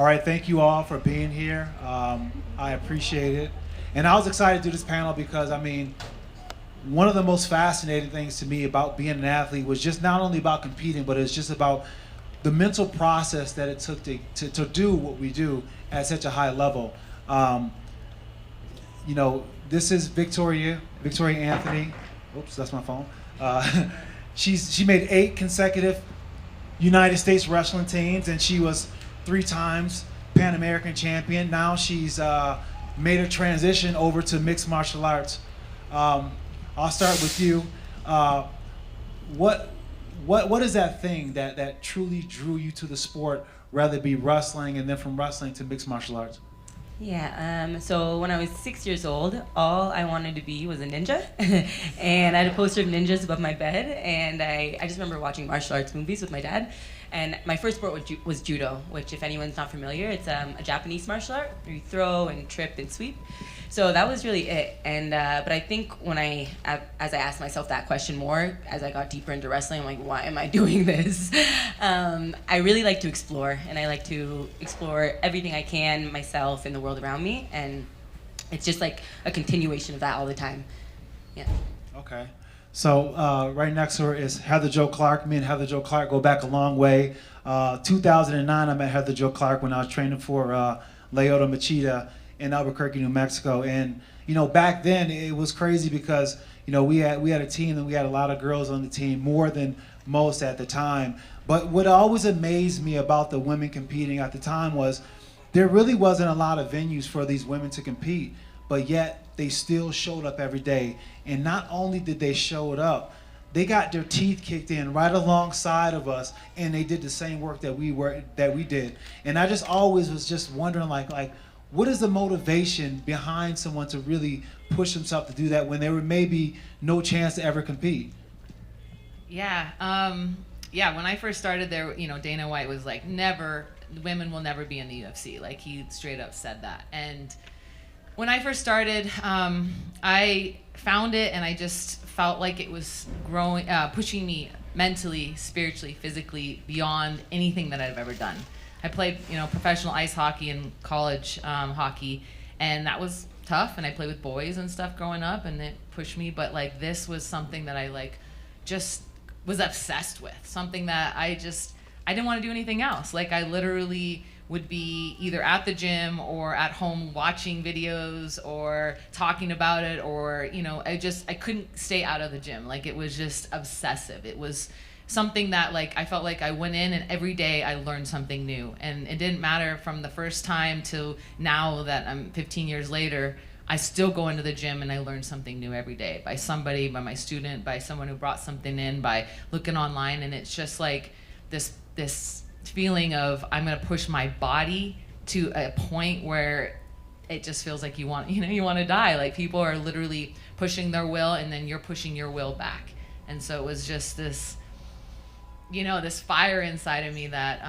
All right, thank you all for being here. I appreciate it. And I was excited to do this panel because, I mean, one of the most fascinating things to me about being an athlete was just not only about competing, but it's just about the mental process that it took to do what we do at such a high level. You know, this is Victoria Anthony. Oops, that's my phone. She made 8 consecutive United States wrestling teams, and she was 3 times Pan American champion. Now she's made a transition over to mixed martial arts. I'll start with you. What is that thing that truly drew you to the sport, rather it be wrestling, and then from wrestling to mixed martial arts? Yeah, so when I was 6 years old, all I wanted to be was a ninja. And I had a poster of ninjas above my bed, and I just remember watching martial arts movies with my dad. And my first sport was judo, which, if anyone's not familiar, it's a Japanese martial art where you throw and trip and sweep. So that was really it. And but I think as I asked myself that question more, as I got deeper into wrestling, I'm like, why am I doing this? I really like to explore, and I like to explore everything I can myself in the world around me, and it's just like a continuation of that all the time. Yeah. Okay. So right next to her is Heather Jo Clark. Me and Heather Jo Clark go back a long way. 2009, I met Heather Jo Clark when I was training for Lyoto Machida in Albuquerque, New Mexico. And you know, back then it was crazy because you know we had a team and we had a lot of girls on the team, more than most at the time. But what always amazed me about the women competing at the time was there really wasn't a lot of venues for these women to compete, but yet they still showed up every day. And not only did they show up, they got their teeth kicked in right alongside of us, and they did the same work that we did. And I just always was just wondering, like, what is the motivation behind someone to really push themselves to do that when there were maybe no chance to ever compete? Yeah, when I first started there, you know, Dana White was like, never, women will never be in the UFC. Like, he straight up said that. And when I first started, I found it, and I just felt like it was growing, pushing me mentally, spiritually, physically beyond anything that I've ever done. I played, you know, professional ice hockey and college hockey, and that was tough. And I played with boys and stuff growing up, and it pushed me. But like, this was something that I like just was obsessed with. Something that I didn't want to do anything else. Like, I literally would be either at the gym or at home watching videos or talking about it, or, you know, I couldn't stay out of the gym. Like, it was just obsessive. It was something that, like, I felt like I went in and every day I learned something new. And it didn't matter from the first time till now that I'm 15 years later, I still go into the gym and I learn something new every day by somebody, by my student, by someone who brought something in, by looking online. And it's just like this feeling of, I'm gonna push my body to a point where it just feels like you want to die. Like, people are literally pushing their will, and then you're pushing your will back. And so it was just this, you know, this fire inside of me that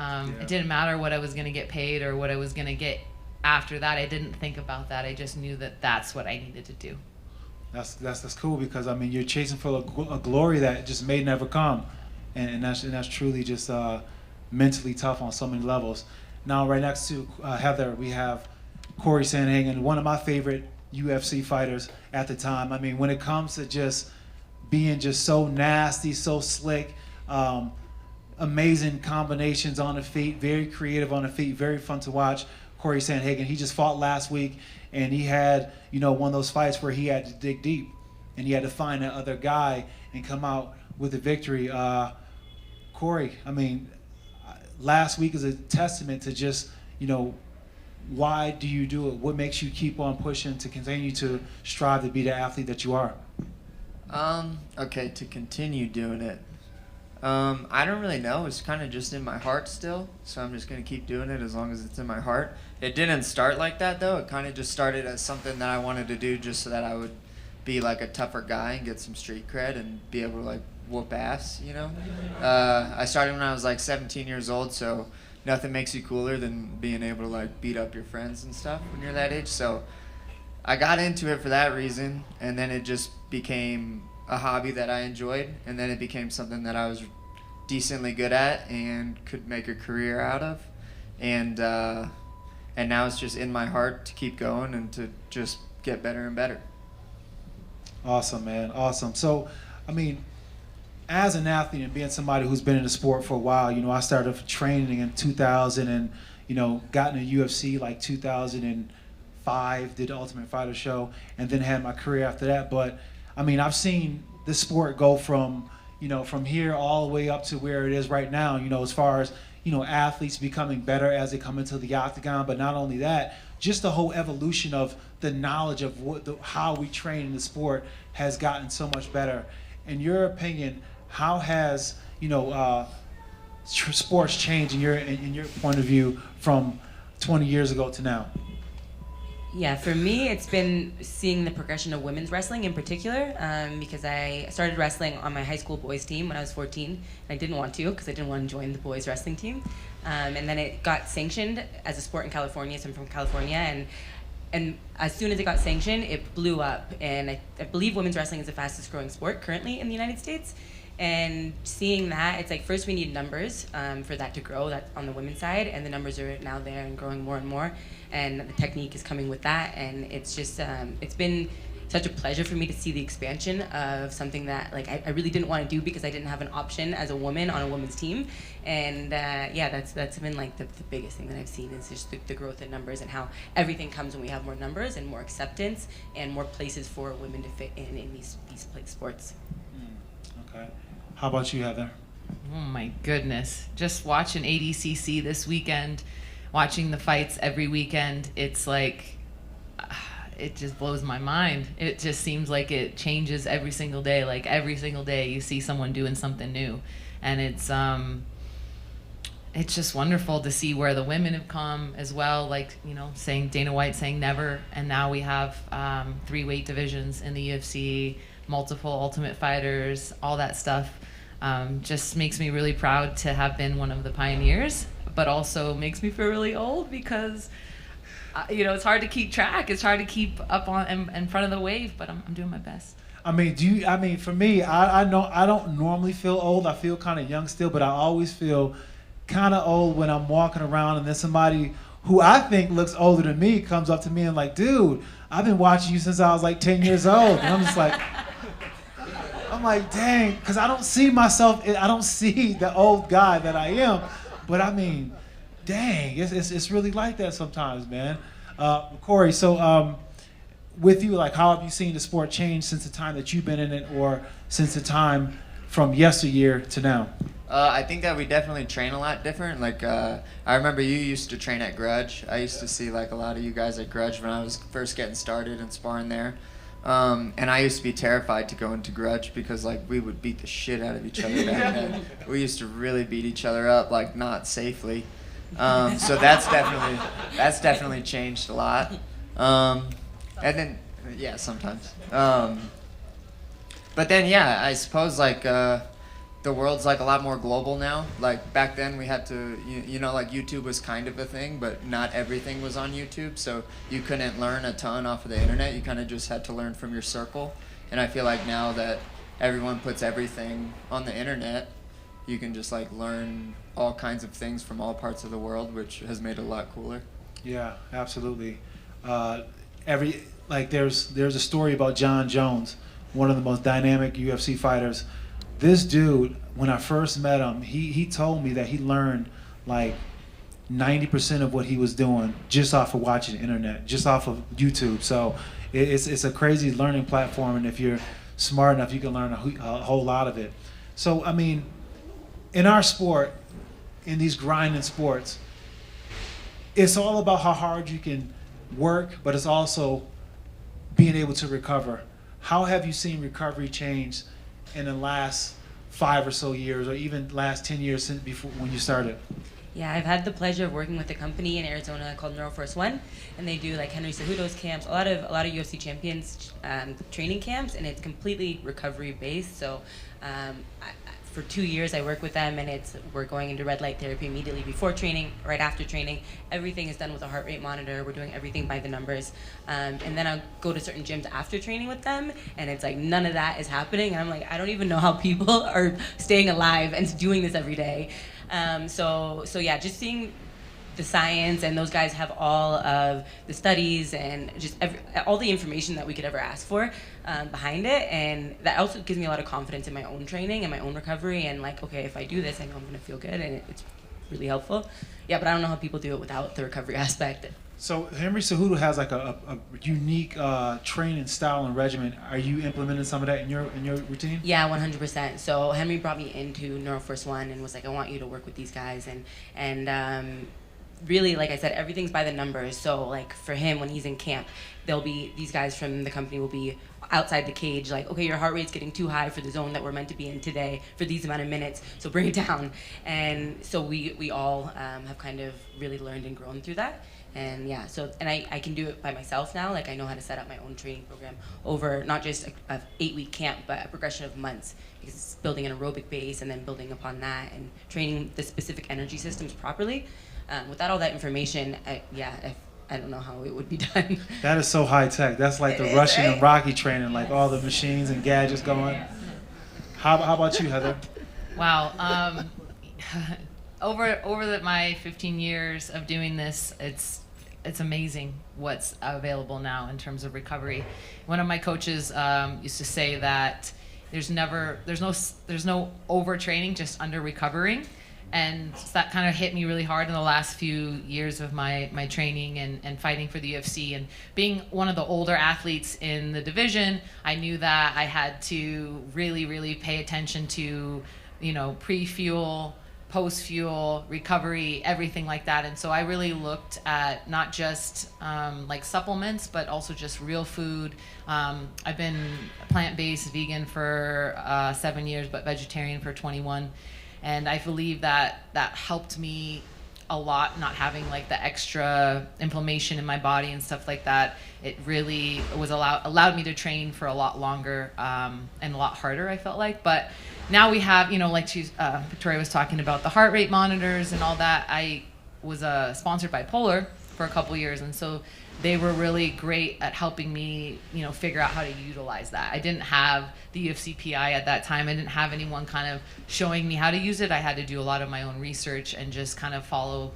it didn't matter what I was gonna get paid or what I was gonna get after that. I didn't think about that. I just knew that that's what I needed to do. That's cool, because I mean, you're chasing for a glory that just may never come, and that's truly just mentally tough on so many levels. Now, right next to Heather, we have Cory Sandhagen, one of my favorite UFC fighters at the time. I mean, when it comes to just being just so nasty, so slick, amazing combinations on the feet, very creative on the feet, very fun to watch. Cory Sandhagen, he just fought last week, and he had, you know, one of those fights where he had to dig deep, and he had to find that other guy and come out with a victory. Cory, I mean, last week is a testament to just, you know, why do you do it? What makes you keep on pushing to continue to strive to be the athlete that you are? Okay, to continue doing it. I don't really know. It's kind of just in my heart still, so I'm just going to keep doing it as long as it's in my heart. It didn't start like that, though. It kind of just started as something that I wanted to do just so that I would be like a tougher guy and get some street cred and be able to like whoop ass, you know? I started when I was like 17 years old, so nothing makes you cooler than being able to like beat up your friends and stuff when you're that age. So I got into it for that reason, and then it just became a hobby that I enjoyed, and then it became something that I was decently good at and could make a career out of. And and now it's just in my heart to keep going and to just get better and better. Awesome, man. Awesome. So, I mean, as an athlete and being somebody who's been in the sport for a while, I started training in 2000 and, got in the UFC like 2005, did the Ultimate Fighter show, and then had my career after that. But, I mean, I've seen the sport go from, from here all the way up to where it is right now, as far as, athletes becoming better as they come into the octagon. But not only that, just the whole evolution of the knowledge of how we train in the sport has gotten so much better. In your opinion, how has sports changed in your point of view from 20 years ago to now? Yeah, for me, it's been seeing the progression of women's wrestling in particular, because I started wrestling on my high school boys team when I was 14. And I didn't want to because I didn't want to join the boys wrestling team. And then it got sanctioned as a sport in California, so I'm from California, and as soon as it got sanctioned, it blew up. And I believe women's wrestling is the fastest growing sport currently in the United States. And seeing that, it's like first we need numbers for that to grow, that's on the women's side, and the numbers are now there and growing more and more. And the technique is coming with that, and it's just, it's been such a pleasure for me to see the expansion of something that I really didn't want to do because I didn't have an option as a woman on a women's team. And yeah, that's been like the biggest thing that I've seen is just the growth in numbers and how everything comes when we have more numbers and more acceptance and more places for women to fit in these sports. Okay. How about you, Heather? Oh my goodness. Just watching ADCC this weekend, watching the fights every weekend, it's like, it just blows my mind. It just seems like it changes every single day. Like every single day you see someone doing something new. And it's just wonderful to see where the women have come as well, like, saying Dana White saying never, and now we have 3 weight divisions in the UFC, multiple Ultimate Fighters, all that stuff. Just makes me really proud to have been one of the pioneers, but also makes me feel really old because it's hard to keep track. It's hard to keep up on in front of the wave, but I'm doing my best. I mean, for me, I know I don't normally feel old. I feel kind of young still, but I always feel kind of old when I'm walking around and then somebody who I think looks older than me comes up to me and like, dude, I've been watching you since I was like 10 years old. And I'm just like, dang, because I don't see myself, I don't see the old guy that I am. But I mean, dang, it's really like that sometimes, man. Cory, so with you, like, how have you seen the sport change since the time that you've been in it, or since the time from yesteryear to now? I think that we definitely train a lot different. Like, I remember you used to train at Grudge. I used to see like a lot of you guys at Grudge when I was first getting started and sparring there. And I used to be terrified to go into Grudge because like we would beat the shit out of each other back then. We used to really beat each other up, like not safely. So that's definitely changed a lot. And then yeah, sometimes. But then yeah, I suppose like the world's like a lot more global now. Like back then we had to, like YouTube was kind of a thing, but not everything was on YouTube. So you couldn't learn a ton off of the internet. You kind of just had to learn from your circle. And I feel like now that everyone puts everything on the internet, you can just like learn all kinds of things from all parts of the world, which has made it a lot cooler. Yeah, absolutely. There's a story about John Jones, one of the most dynamic UFC fighters. This dude, when I first met him, he told me that he learned like 90% of what he was doing just off of watching the internet, just off of YouTube. So it's a crazy learning platform, and if you're smart enough, you can learn a whole lot of it. So, I mean, in our sport, in these grinding sports, it's all about how hard you can work, but it's also being able to recover. How have you seen recovery change in the last 5 or so years, or even last 10 years since before when you started? Yeah, I've had the pleasure of working with a company in Arizona called Neuroforce One, and they do like Henry Cejudo's camps, a lot of UFC champions training camps, and it's completely recovery based. So for 2 years I work with them, and we're going into red light therapy immediately before training, right after training. Everything is done with a heart rate monitor. We're doing everything by the numbers. And then I'll go to certain gyms after training with them, and it's like none of that is happening. And I'm like, I don't even know how people are staying alive and doing this every day. So yeah, just seeing the science, and those guys have all of the studies and just all the information that we could ever ask for behind it, and that also gives me a lot of confidence in my own training and my own recovery, and like, okay, if I do this, I know I'm going to feel good, and it's really helpful. Yeah, but I don't know how people do it without the recovery aspect. So Henry Cejudo has like a unique training style and regimen. Are you implementing some of that in your routine? Yeah, 100%. So Henry brought me into Neuroforce One and was like, I want you to work with these guys, and really, like I said, everything's by the numbers. So like for him, when he's in camp, there'll be these guys from the company will be outside the cage, like, okay, your heart rate's getting too high for the zone that we're meant to be in today for these amount of minutes, so bring it down. And so we all have kind of really learned and grown through that. And yeah, so, and I can do it by myself now. Like, I know how to set up my own training program over not just a 8-week camp, but a progression of months, because it's building an aerobic base and then building upon that and training the specific energy systems properly. Without all that information, I don't know how it would be done. That is so high tech. That's like the Russian and Rocky training, like all the machines and gadgets going. How about you, Heather? Wow. Over my 15 years of doing this, it's amazing what's available now in terms of recovery. One of my coaches used to say that there's no overtraining, just under recovering. And that kind of hit me really hard in the last few years of my training and fighting for the UFC. And being one of the older athletes in the division, I knew that I had to really, really pay attention to, pre-fuel, post-fuel, recovery, everything like that. And so I really looked at not just like supplements, but also just real food. I've been plant-based vegan for 7 years, but vegetarian for 21. And I believe that helped me a lot, not having like the extra inflammation in my body and stuff like that. It really was allowed me to train for a lot longer and a lot harder, I felt like. But now we have, like Victoria was talking about, the heart rate monitors and all that. I was sponsored by Polar for a couple years, and so they were really great at helping me, figure out how to utilize that. I didn't have the UFC PI at that time. I didn't have anyone kind of showing me how to use it. I had to do a lot of my own research and just kind of follow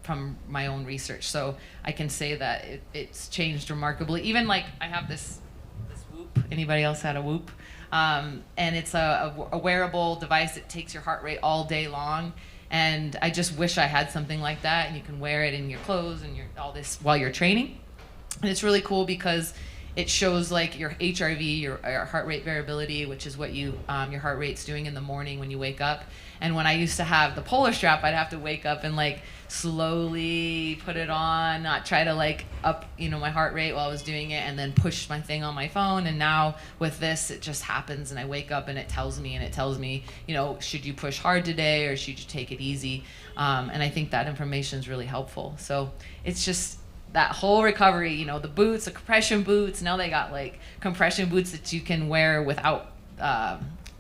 from my own research. So I can say that it's changed remarkably. Even like I have this Whoop. Anybody else had a Whoop? And it's a wearable device that takes your heart rate all day long. And I just wish I had something like that, and you can wear it in your clothes and all this while you're training. And it's really cool because it shows like your HRV, your heart rate variability, which is what your heart rate's doing in the morning when you wake up. And when I used to have the Polar strap, I'd have to wake up and like slowly put it on, not try to like up, my heart rate while I was doing it, and then push my thing on my phone. And now with this, it just happens, and I wake up and it tells me, should you push hard today or should you take it easy? And I think that information is really helpful. So it's just that whole recovery, the boots, the compression boots. Now they got like compression boots that you can wear without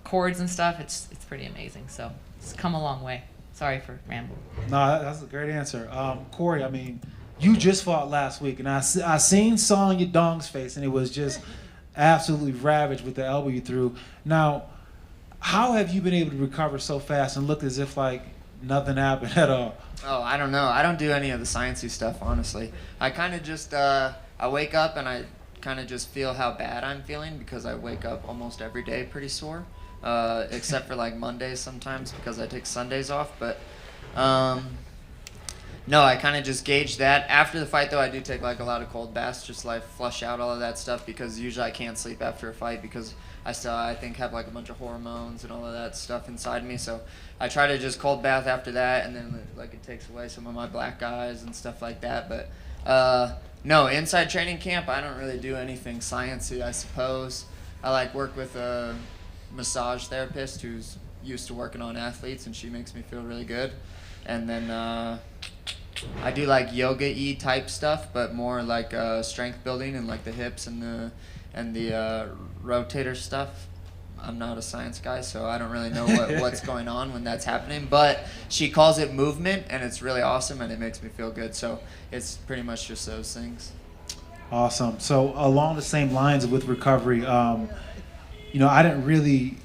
cords and stuff. It's pretty amazing. So it's come a long way. Sorry for rambling. No, that's a great answer. Cory, you just fought last week, and I saw your dong's face, and it was just absolutely ravaged with the elbow you threw. Now, how have you been able to recover so fast and look as if like nothing happened at all? Oh, I don't know. I don't do any of the sciencey stuff, honestly. I kind of just, I wake up and I kind of just feel how bad I'm feeling, because I wake up almost every day pretty sore, except for like Mondays sometimes because I take Sundays off. But no, I kind of just gauge that. After the fight, though, I do take like a lot of cold baths, just like flush out all of that stuff, because usually I can't sleep after a fight because I still, I think, have like a bunch of hormones and all of that stuff inside me. So I try to just cold bath after that, and then like it takes away some of my black eyes and stuff like that. But no, inside training camp, I don't really do anything sciencey, I suppose. I like work with a massage therapist who's used to working on athletes, and she makes me feel really good. And then I do like yoga-y type stuff, but more like strength building and like the hips and the rotator stuff. I'm not a science guy, so I don't really know what's going on when that's happening. But she calls it movement, and it's really awesome, and it makes me feel good. So it's pretty much just those things. Awesome. So along the same lines with recovery, I didn't really.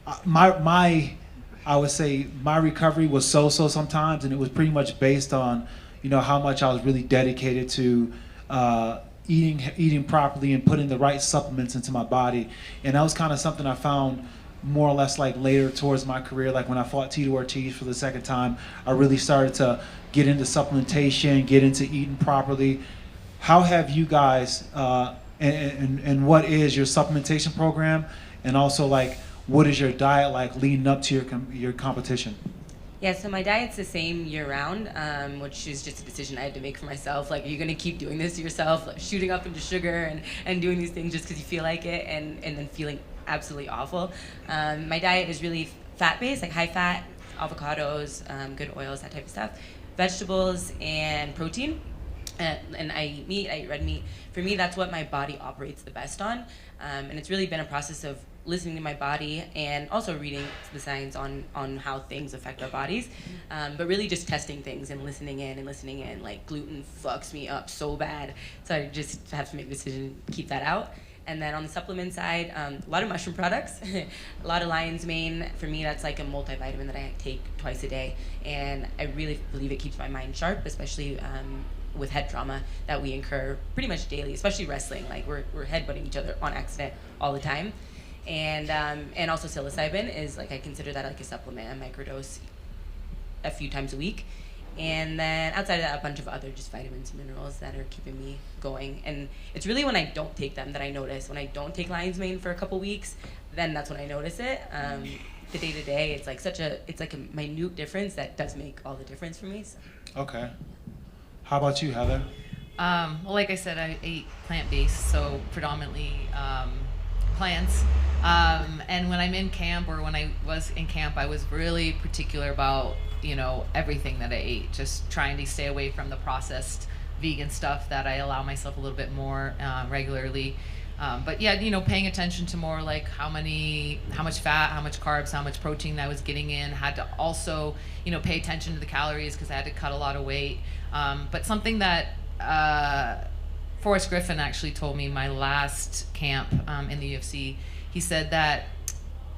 I I would say my recovery was so-so sometimes, and it was pretty much based on, how much I was really dedicated to eating properly and putting the right supplements into my body. And that was kind of something I found more or less like later towards my career. Like when I fought Tito Ortiz for the second time, I really started to get into supplementation, get into eating properly. How have you guys, and what is your supplementation program? And also, like, what is your diet like leading up to your competition? Yeah, so my diet's the same year-round, which is just a decision I had to make for myself. Like, are you going to keep doing this to yourself, like shooting up into sugar and doing these things just because you feel like it, and then feeling absolutely awful? My diet is really fat-based, like high-fat, avocados, good oils, that type of stuff, vegetables, and protein. And I eat meat, I eat red meat. For me, that's what my body operates the best on. And it's really been a process of listening to my body and also reading the science on how things affect our bodies. But really just testing things and listening in. Like gluten fucks me up so bad. So I just have to make a decision to keep that out. And then on the supplement side, a lot of mushroom products, a lot of lion's mane. For me, that's like a multivitamin that I take twice a day. And I really believe it keeps my mind sharp, especially with head trauma that we incur pretty much daily, especially wrestling. Like we're headbutting each other on accident all the time. And also psilocybin is like, I consider that like a supplement, a microdose a few times a week. And then outside of that, a bunch of other just vitamins and minerals that are keeping me going. And it's really when I don't take them that I notice. When I don't take lion's mane for a couple weeks, then that's when I notice it. The day to day, it's like it's like a minute difference that does make all the difference for me. So. Okay. How about you, Heather? Well, like I said, I ate plant-based, so predominantly plants. And when I'm in camp, or when I was in camp, I was really particular about, everything that I ate, just trying to stay away from the processed vegan stuff that I allow myself a little bit more regularly. But yeah, paying attention to more like how much fat, how much carbs, how much protein I was getting in. Had to also, pay attention to the calories because I had to cut a lot of weight. But something that Forrest Griffin actually told me my last camp in the UFC, he said that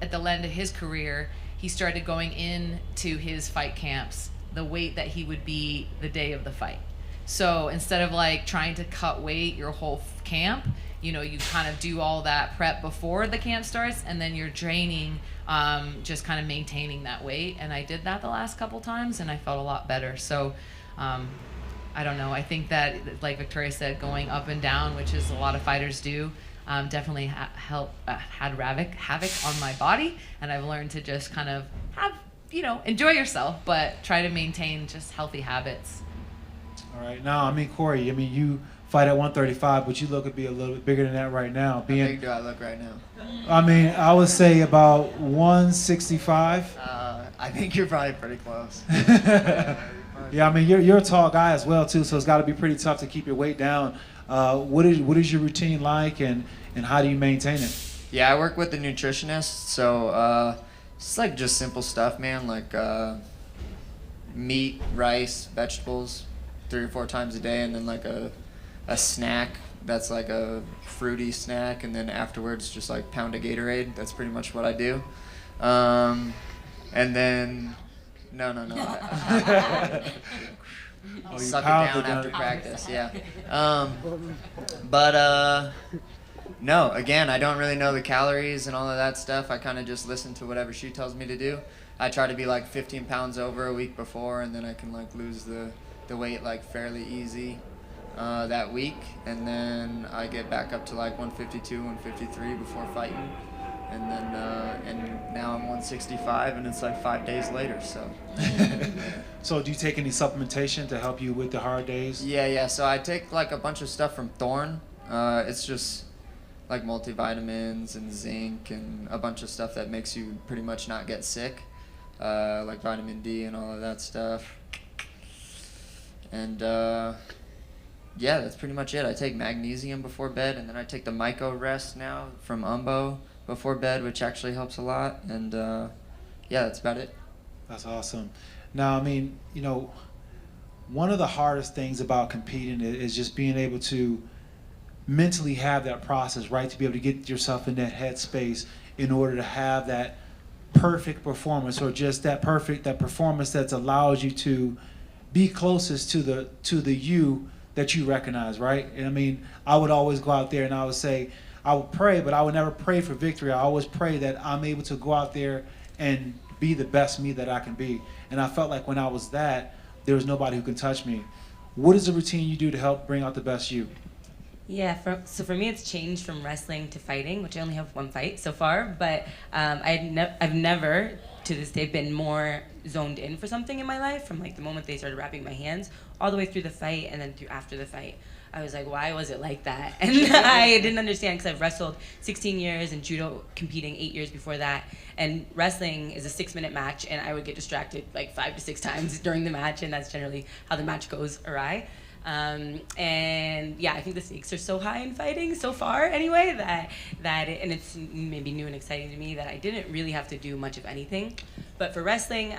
at the end of his career, he started going into his fight camps the weight that he would be the day of the fight. So instead of like trying to cut weight your whole camp, you kind of do all that prep before the camp starts, and then you're training, just kind of maintaining that weight. And I did that the last couple times, and I felt a lot better. So I don't know. I think that, like Victoria said, going up and down, which is a lot of fighters do, definitely had havoc on my body. And I've learned to just kind of have, enjoy yourself, but try to maintain just healthy habits. All right. Now, Cory, you fight at 135, but you look to be a little bit bigger than that right now. How big do I look right now? I would say about 165. I think you're probably pretty close. Yeah, you're a tall guy as well too, so it's got to be pretty tough to keep your weight down. What is your routine like, and how do you maintain it? Yeah, I work with a nutritionist, so it's like just simple stuff, man, like meat, rice, vegetables 3 or 4 times a day, and then like a snack that's like a fruity snack, and then afterwards just like pound of Gatorade. That's pretty much what I do. And then no. Suck it down after practice, yeah. No, again, I don't really know the calories and all of that stuff. I kind of just listen to whatever she tells me to do. I try to be like 15 pounds over a week before, and then I can like lose the weight like fairly easy that week, and then I get back up to like 152, 153 before fighting. And then, and now I'm 165, and it's like 5 days later, so. So do you take any supplementation to help you with the hard days? Yeah, so I take like a bunch of stuff from Thorne. It's just like multivitamins and zinc and a bunch of stuff that makes you pretty much not get sick, like vitamin D and all of that stuff. And yeah, that's pretty much it. I take magnesium before bed, and then I take the Myco Rest now from Umbo before bed, which actually helps a lot. And yeah, that's about it. That's awesome. Now, one of the hardest things about competing is just being able to mentally have that process, right? To be able to get yourself in that headspace in order to have that perfect performance, or just that performance that allows you to be closest to the you that you recognize, right? And I mean, I would always go out there and I would say, I would pray, but I would never pray for victory. I always pray that I'm able to go out there and be the best me that I can be. And I felt like when I was that, there was nobody who can touch me. What is the routine you do to help bring out the best you? Yeah, so for me, it's changed from wrestling to fighting, which I only have one fight so far. But I've never, to this day, been more zoned in for something in my life, from like the moment they started wrapping my hands all the way through the fight and then through after the fight. I was like, why was it like that? And I didn't understand, because I've wrestled 16 years and judo competing 8 years before that. And wrestling is a 6-minute match, and I would get distracted like 5 to 6 times during the match, and that's generally how the match goes awry. And yeah, I think the stakes are so high in fighting so far anyway, and it's maybe new and exciting to me that I didn't really have to do much of anything. But for wrestling,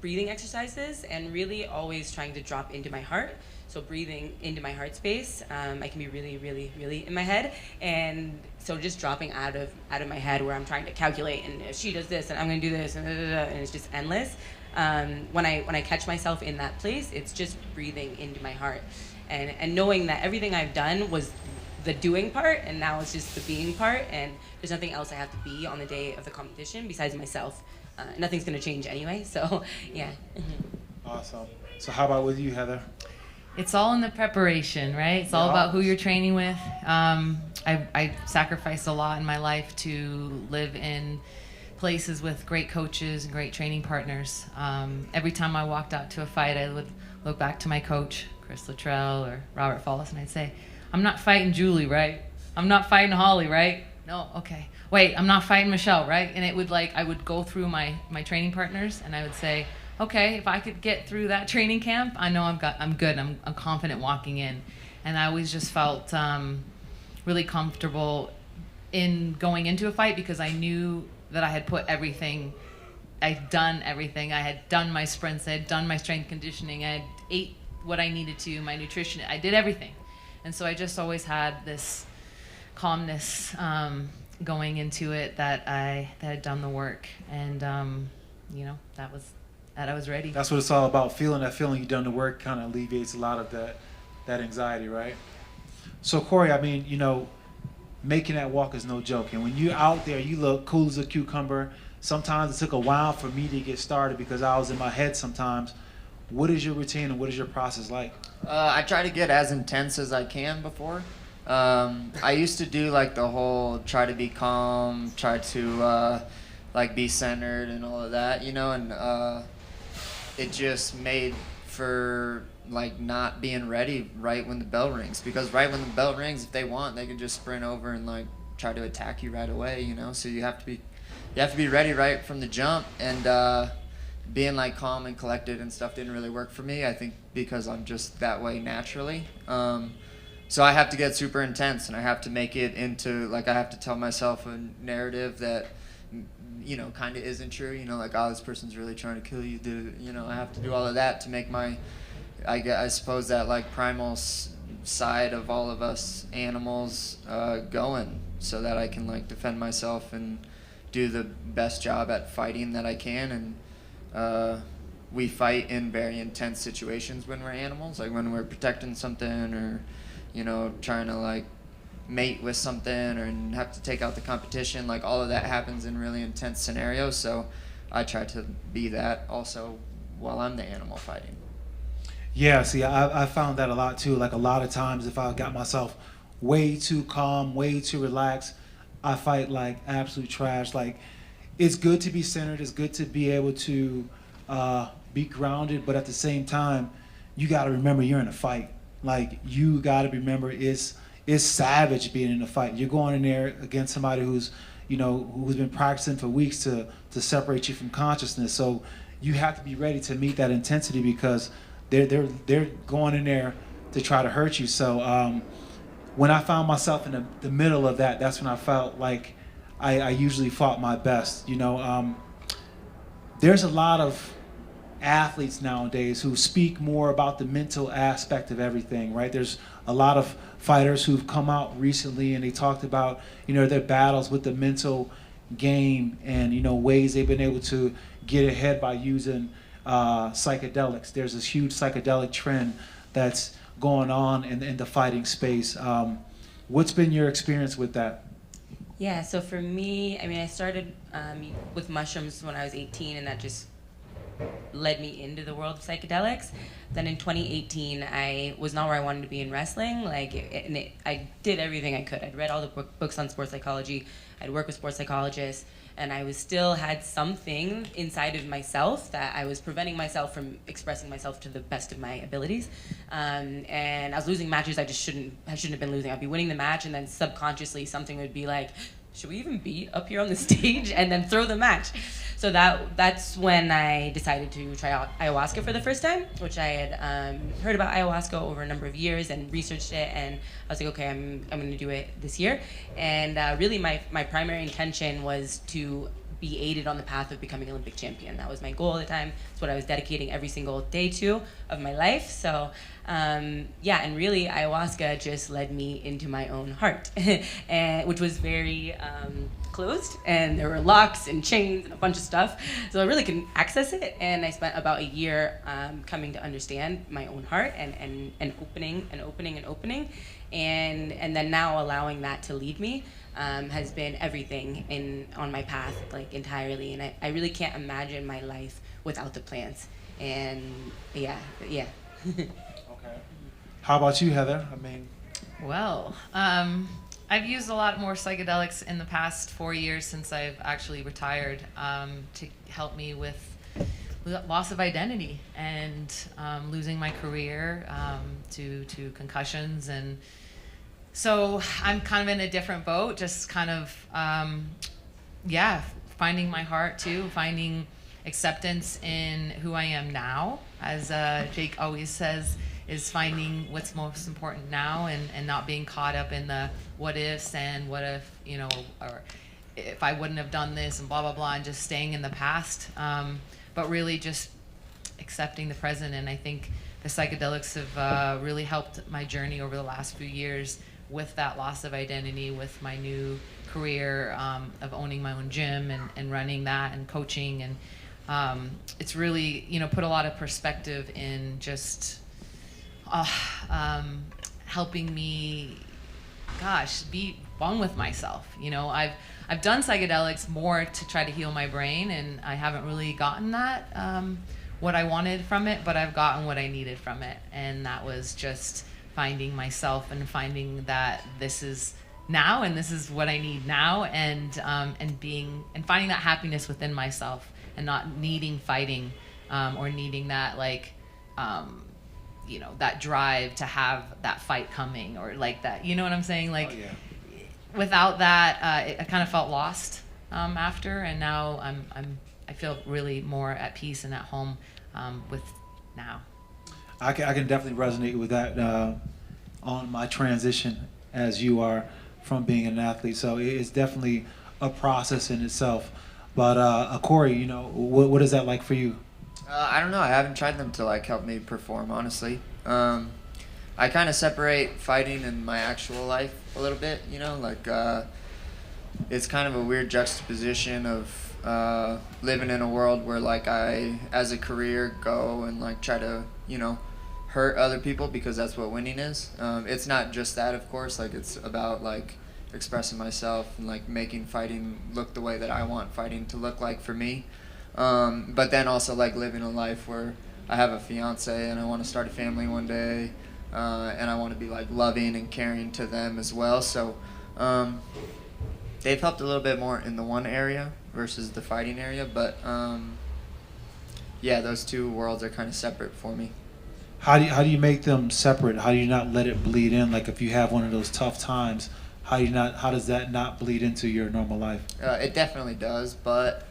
breathing exercises, and really always trying to drop into my heart. So breathing into my heart space. I can be really, really, really in my head, and so just dropping out of my head where I'm trying to calculate, and if she does this, and I'm gonna do this, and it's just endless. When I catch myself in that place, it's just breathing into my heart, and knowing that everything I've done was the doing part, and now it's just the being part, and there's nothing else I have to be on the day of the competition besides myself. Nothing's gonna change anyway, so yeah. Awesome. So how about with you, Heather? It's all in the preparation, right? It's all about who you're training with. I sacrificed a lot in my life to live in places with great coaches and great training partners. Every time I walked out to a fight, I would look back to my coach, Chris Luttrell or Robert Follis, and I'd say, I'm not fighting Julie, right? I'm not fighting Holly, right? No, okay. Wait, I'm not fighting Michelle, right? And it would I would go through my training partners, and I would say, okay, if I could get through that training camp, I know I'm good. I'm confident walking in. And I always just felt really comfortable in going into a fight, because I knew that I had put everything, I'd done everything. I had done my sprints, I had done my strength conditioning, I had ate what I needed to, my nutrition, I did everything. And so I just always had this calmness going into it, that I had done the work. And, that I was ready. That's what it's all about. Feeling that feeling you've done the work kind of alleviates a lot of that anxiety, right? So Cory, I mean, making that walk is no joke. And when you're out there, you look cool as a cucumber. Sometimes it took a while for me to get started because I was in my head sometimes. What is your routine and what is your process like? I try to get as intense as I can before. I used to do like the whole try to be calm, try to be centered and all of that, and it just made for not being ready right when the bell rings, because right when the bell rings, if they want, they can just sprint over and try to attack you right away, so you have to be ready right from the jump. And being calm and collected and stuff didn't really work for me, I think, because I'm just that way naturally. So I have to get super intense, and I have to make it into I have to tell myself a narrative that kind of isn't true, oh, this person's really trying to kill you, I have to do all of that to make I suppose that primal side of all of us animals going, so that I can defend myself and do the best job at fighting that I can. And we fight in very intense situations when we're animals, when we're protecting something, or trying to mate with something, or have to take out the competition. All of that happens in really intense scenarios, so I try to be that also while I'm the animal fighting. Yeah, see, I found that a lot too. A lot of times if I got myself way too calm, way too relaxed, I fight absolute trash. It's good to be centered, it's good to be able to be grounded, but at the same time, you got to remember you're in a fight. You got to remember it's savage being in a fight. You're going in there against somebody who's been practicing for weeks to separate you from consciousness. So you have to be ready to meet that intensity, because they're going in there to try to hurt you. So when I found myself in the middle of that, that's when I felt like I usually fought my best. There's a lot of athletes nowadays who speak more about the mental aspect of everything, right? There's a lot of fighters who've come out recently and they talked about, their battles with the mental game and ways they've been able to get ahead by using psychedelics. There's this huge psychedelic trend that's going on in the fighting space. What's been your experience with that? Yeah, so for me, I mean, I started with mushrooms when I was 18, and that just led me into the world of psychedelics. Then in 2018, I was not where I wanted to be in wrestling. I did everything I could. I'd read all the books on sports psychology. I'd worked with sports psychologists, and I was still had something inside of myself that I was preventing myself from expressing myself to the best of my abilities. And I was losing matches I shouldn't have been losing. I'd be winning the match, and then subconsciously something would be like, should we even be up here on the stage? And then throw the match. So that's when I decided to try out ayahuasca for the first time, which I had heard about ayahuasca over a number of years and researched it, and I was like, okay, I'm going to do it this year. And really my primary intention was to be aided on the path of becoming Olympic champion. That was my goal at the time. It's what I was dedicating every single day to of my life. So and really ayahuasca just led me into my own heart, and which was very closed, and there were locks and chains and a bunch of stuff, so I really couldn't access it. And I spent about a year coming to understand my own heart and opening and then now allowing that to lead me has been everything on my path, like entirely. And I really can't imagine my life without the plants. And yeah. Okay. How about you, Heather? I mean, Well, I've used a lot more psychedelics in the past 4 years since I've actually retired to help me with loss of identity and losing my career to concussions. And so I'm kind of in a different boat, just kind of, finding my heart too, finding acceptance in who I am now, as Jake always says, is finding what's most important now and not being caught up in the what ifs and what if, or if I wouldn't have done this and blah, blah, blah, and just staying in the past, but really just accepting the present. And I think the psychedelics have really helped my journey over the last few years with that loss of identity, with my new career of owning my own gym and running that and coaching. And it's really, put a lot of perspective in just helping me, be one with myself. I've done psychedelics more to try to heal my brain, and I haven't really gotten that, what I wanted from it, but I've gotten what I needed from it. And that was just finding myself and finding that this is now and this is what I need now, and finding that happiness within myself and not needing fighting or needing that that drive to have that fight coming, or like that, you know what I'm saying? Without that, I kind of felt lost after, and now I feel really more at peace and at home with now. I can definitely resonate with that on my transition as you are from being an athlete. So it's definitely a process in itself. But Cory, what is that like for you? I don't know. I haven't tried them to help me perform, honestly. I kind of separate fighting and my actual life a little bit. It's kind of a weird juxtaposition of living in a world where I, as a career, go and try to hurt other people because that's what winning is. It's not just that, of course. It's about expressing myself and making fighting look the way that I want fighting to look like for me. But then also living a life where I have a fiance and I want to start a family one day, and I want to be loving and caring to them as well. So they've helped a little bit more in the one area versus the fighting area. But those two worlds are kind of separate for me. How do you make them separate? How do you not let it bleed in? If you have one of those tough times, how does that not bleed into your normal life? It definitely does, but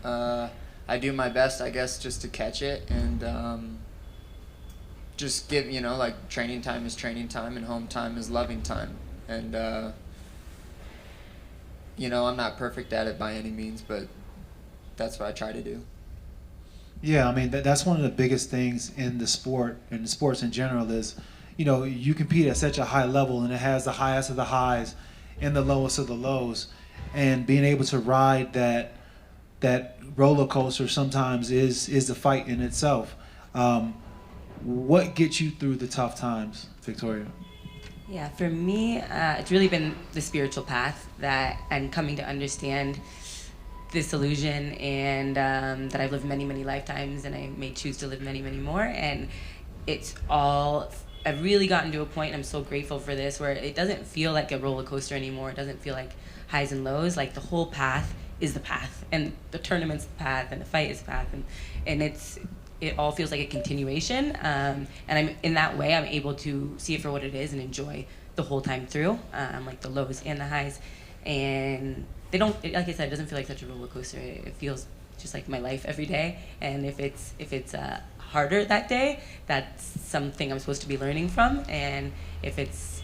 I do my best, I guess, just to catch it and just give, training time is training time and home time is loving time. And, I'm not perfect at it by any means, but that's what I try to do. Yeah, I mean, that's one of the biggest things in the sport, and the sports in general is, you compete at such a high level, and it has the highest of the highs and the lowest of the lows. and being able to ride that roller coaster sometimes is the fight in itself. What gets you through the tough times, Victoria? Yeah, for me, it's really been the spiritual path that and coming to understand this illusion, and that I've lived many, many lifetimes, and I may choose to live many, many more. And it's all, I've really gotten to a point, and I'm so grateful for this, where it doesn't feel like a roller coaster anymore. It doesn't feel like highs and lows. Like the whole path is the path, and the tournament's the path, and the fight is the path, and it all feels like a continuation. And I'm in that way, I'm able to see it for what it is and enjoy the whole time through, like the lows and the highs. And they don't, like I said, it doesn't feel like such a roller coaster. It feels just like my life every day. And if it's harder that day, that's something I'm supposed to be learning from. And if it's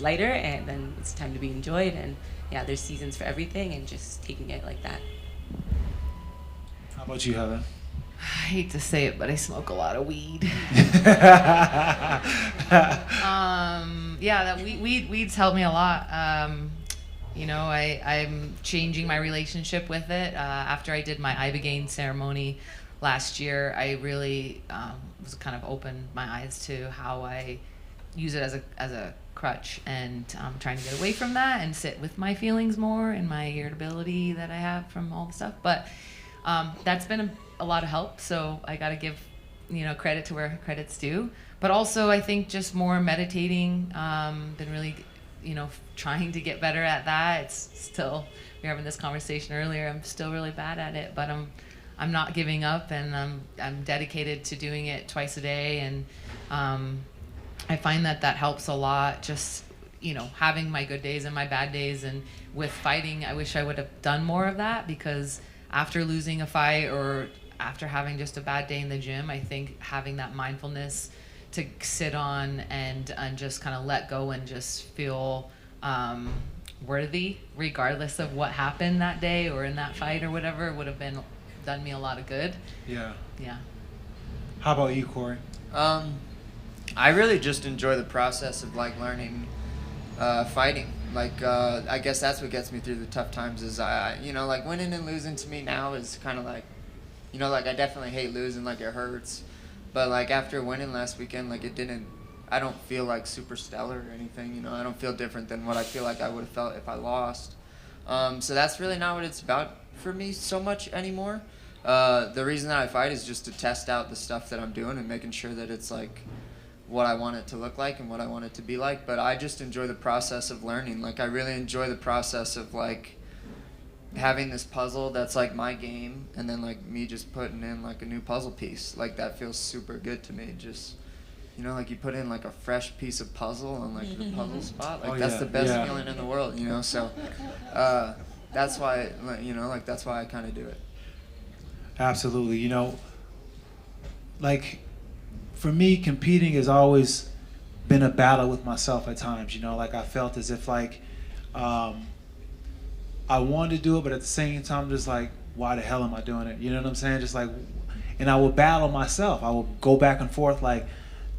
lighter, and then it's time to be enjoyed. And yeah, there's seasons for everything, and just taking it like that. How about you, Heather? I hate to say it, but I smoke a lot of weed. Yeah, that weeds help me a lot. I'm changing my relationship with it. After I did my Ibogaine ceremony last year, I really was kind of opened my eyes to how I use it as a crutch, and trying to get away from that and sit with my feelings more and my irritability that I have from all the stuff. But that's been a lot of help, so I got to give credit to where credit's due. But also, I think just more meditating, been really trying to get better at that. It's still, we were having this conversation earlier, I'm still really bad at it, but I'm not giving up, and I'm dedicated to doing it twice a day. And I find that helps a lot, just having my good days and my bad days. And with fighting, I wish I would have done more of that, because after losing a fight or after having just a bad day in the gym, I think having that mindfulness to sit on and just kind of let go and just feel worthy, regardless of what happened that day or in that fight or whatever, would have done me a lot of good. Yeah. Yeah. How about you, Cory? I really just enjoy the process of learning fighting. I guess that's what gets me through the tough times, is winning and losing to me now is kind of I definitely hate losing, it hurts. But after winning last weekend, I don't feel super stellar or anything, I don't feel different than what I feel like I would have felt if I lost. So that's really not what it's about for me so much anymore. The reason that I fight is just to test out the stuff that I'm doing and making sure that it's what I want it to look like and what I want it to be like. But I just enjoy the process of learning. I really enjoy the process of having this puzzle that's my game, and then me just putting in a new puzzle piece. That feels super good to me. Just you put in a fresh piece of puzzle on the puzzle spot. That's the best feeling in the world, so that's why that's why I kind of do it. Absolutely. For me, competing has always been a battle with myself at times. I felt as if I wanted to do it, but at the same time, just why the hell am I doing it? You know what I'm saying? Just and I would battle myself. I would go back and forth,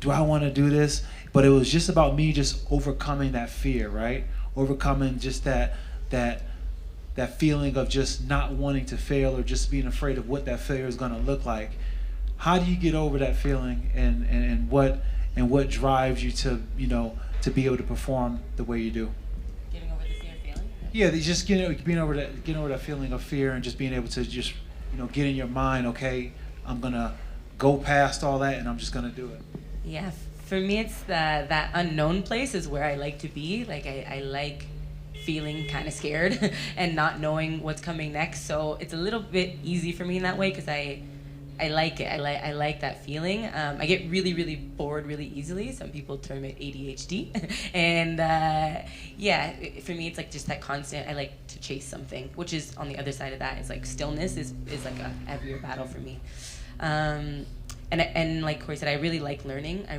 do I want to do this? But it was just about me just overcoming that fear, right? Overcoming just that feeling of just not wanting to fail, or just being afraid of what that failure is going to look like. How do you get over that feeling, and what drives you to to be able to perform the way you do? Getting over the fear of failing? Yeah, just getting over that feeling of fear, and just being able to just get in your mind, okay, I'm gonna go past all that, and I'm just gonna do it. Yeah, for me, it's that unknown place is where I like to be. I like feeling kind of scared and not knowing what's coming next. So it's a little bit easy for me in that way, because I like it. I like that feeling. I get really, really bored really easily. Some people term it ADHD. And for me, it's just that constant, I like to chase something, which is on the other side of that. It's stillness is a heavier battle for me. And like Cory said, I really like learning. I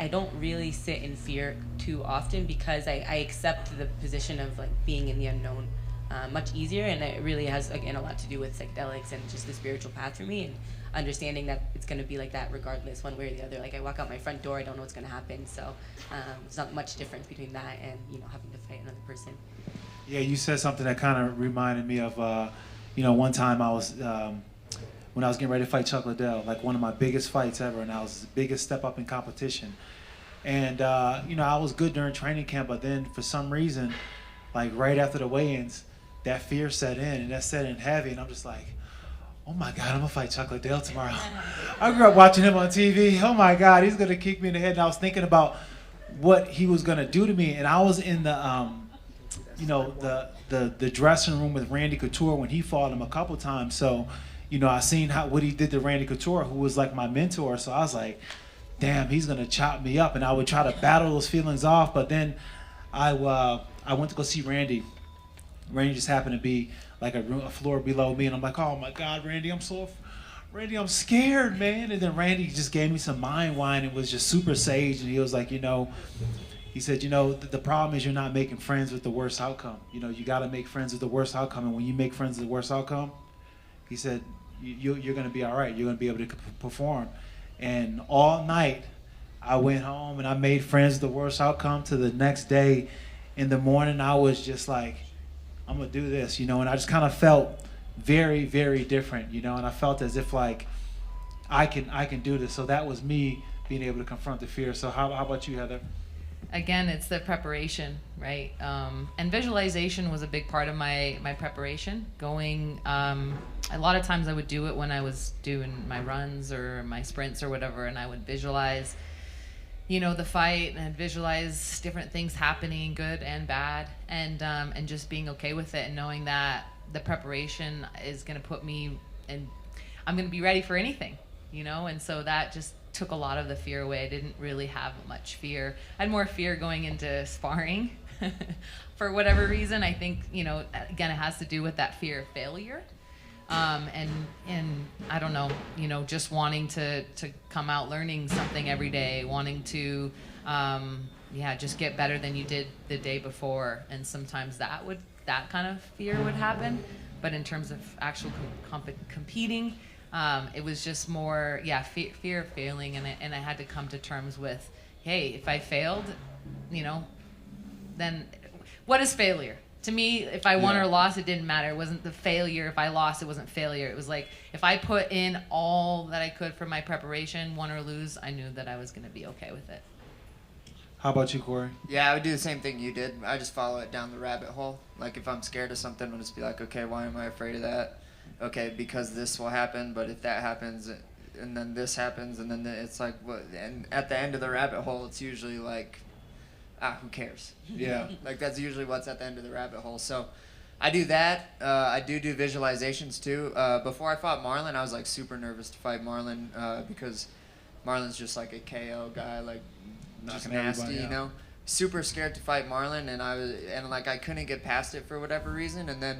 don't really sit in fear too often, because I accept the position of being in the unknown much easier, and it really has, again, a lot to do with psychedelics and just the spiritual path for me, and understanding that it's going to be like that regardless, one way or the other. Like, I walk out my front door, I don't know what's going to happen, so there's not much difference between that and, you know, having to fight another person. Yeah, you said something that kind of reminded me of, you know, one time I was, when I was getting ready to fight Chuck Liddell, like one of my biggest fights ever, and I was the biggest step up in competition. And, you know, I was good during training camp, but then for some reason, like right after the weigh-ins, that fear set in, and that set in heavy, and I'm just like, oh my God, I'm gonna fight Chuck Liddell tomorrow. I grew up watching him on TV. Oh my God, he's gonna kick me in the head. And I was thinking about what he was gonna do to me, and I was in the, you know, the dressing room with Randy Couture when he fought him a couple times. So, you know, I seen what he did to Randy Couture, who was like my mentor. So I was like, damn, he's gonna chop me up, and I would try to battle those feelings off. But then I went to go see Randy. Randy just happened to be like a floor below me, and I'm like, oh my God, Randy, I'm scared, man. And then Randy just gave me some mind wine and was just super sage, and he was like, you know, he said, you know, the problem is you're not making friends with the worst outcome. You know, you got to make friends with the worst outcome, and when you make friends with the worst outcome, he said, you're going to be all right. You're going to be able to perform. And all night, I went home and I made friends with the worst outcome. To the next day, in the morning, I was just like, I'm gonna do this, you know, and I just kind of felt very, very different, you know, and I felt as if like I can do this. So that was me being able to confront the fear. So how about you, Heather? Again, it's the preparation, right? And visualization was a big part of my preparation. Going, a lot of times I would do it when I was doing my runs or my sprints or whatever, and I would visualize, you know, the fight, and visualize different things happening, good and bad, and just being okay with it, and knowing that the preparation is going to put me in, I'm going to be ready for anything, you know. And so that just took a lot of the fear away. I didn't really have much fear. I had more fear going into sparring for whatever reason. I think, you know, again, it has to do with that fear of failure. And I don't know, you know, just wanting to come out learning something every day, wanting to, just get better than you did the day before. And sometimes that kind of fear would happen. But in terms of actual competing, it was just more, fear of failing. And I had to come to terms with, hey, if I failed, you know, then what is failure? To me, if I won or lost, it didn't matter. It wasn't the failure. If I lost, it wasn't failure. It was like, if I put in all that I could for my preparation, won or lose, I knew that I was going to be okay with it. How about you, Cory? Yeah, I would do the same thing you did. I just follow it down the rabbit hole. Like, if I'm scared of something, I'll just be like, okay, why am I afraid of that? Okay, because this will happen, but if that happens, and then this happens, and then it's like, what? And at the end of the rabbit hole, it's usually like, who cares? Yeah. Like, that's usually what's at the end of the rabbit hole. So I do that. I do visualizations too. Before I fought Marlon, I was like super nervous to fight Marlon because Marlon's just like a KO guy, like just nasty, you know. Super scared to fight Marlon, and I couldn't get past it for whatever reason. And then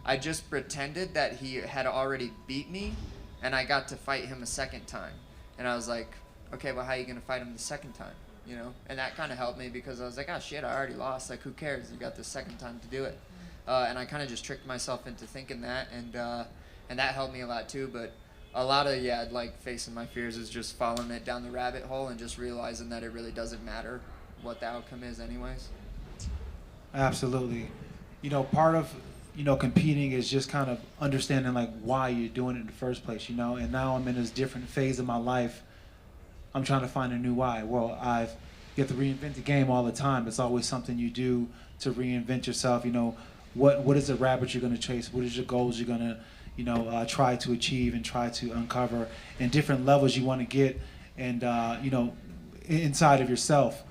I just pretended that he had already beat me, and I got to fight him a second time. And I was like, okay, well, how are you gonna fight him the second time? You know, and that kind of helped me because I was like, oh shit, I already lost. Like, who cares? You got the second time to do it. And I kind of just tricked myself into thinking that, and that helped me a lot too. But a lot of like facing my fears is just following it down the rabbit hole and just realizing that it really doesn't matter what the outcome is, anyways. Absolutely. You know, part of competing is just kind of understanding like why you're doing it in the first place. You know, and now I'm in this different phase of my life. I'm trying to find a new why. Well, you have to reinvent the game all the time. It's always something you do to reinvent yourself. You know, what is the rabbit you're going to chase? What is your goals you're going to, try to achieve and try to uncover, and different levels you want to get, and inside of yourself.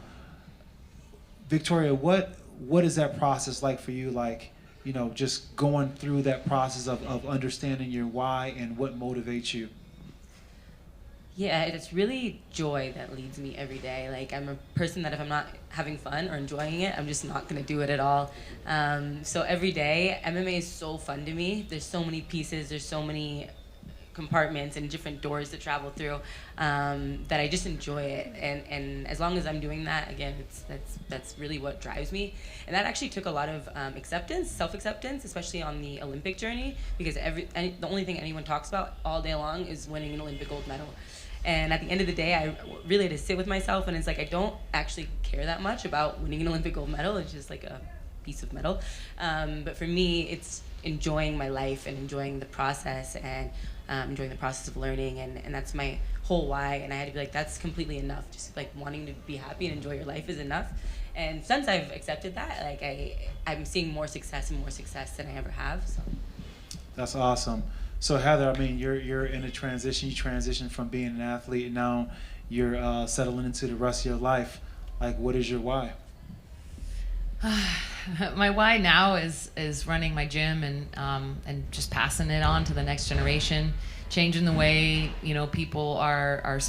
Victoria, what is that process like for you? Like, you know, just going through that process of understanding your why and what motivates you. Yeah, it's really joy that leads me every day. Like, I'm a person that if I'm not having fun or enjoying it, I'm just not going to do it at all. So every day, MMA is so fun to me. There's so many pieces. There's so many compartments and different doors to travel through, that I just enjoy it. And as long as I'm doing that, again, that's really what drives me. And that actually took a lot of acceptance, self-acceptance, especially on the Olympic journey, because the only thing anyone talks about all day long is winning an Olympic gold medal. And at the end of the day, I really had to sit with myself, and it's like I don't actually care that much about winning an Olympic gold medal. It's just like a piece of metal. But for me, it's enjoying my life and enjoying the process and enjoying the process of learning, and that's my whole why. And I had to be like, that's completely enough. Just like wanting to be happy and enjoy your life is enough. And since I've accepted that, like I'm seeing more success than I ever have. So That's awesome. So Heather, I mean, you're in a transition. You transitioned from being an athlete, and now you're settling into the rest of your life. Like, what is your why? My why now is running my gym and just passing it on to the next generation, changing the way people are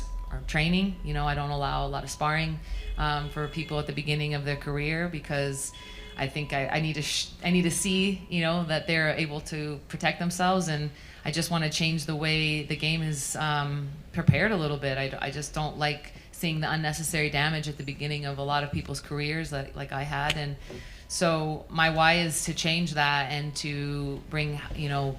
training. I don't allow a lot of sparring for people at the beginning of their career, because I think I need to see that they're able to protect themselves, and I just want to change the way the game is prepared a little bit. I just don't like seeing the unnecessary damage at the beginning of a lot of people's careers like I had. And so my why is to change that and to bring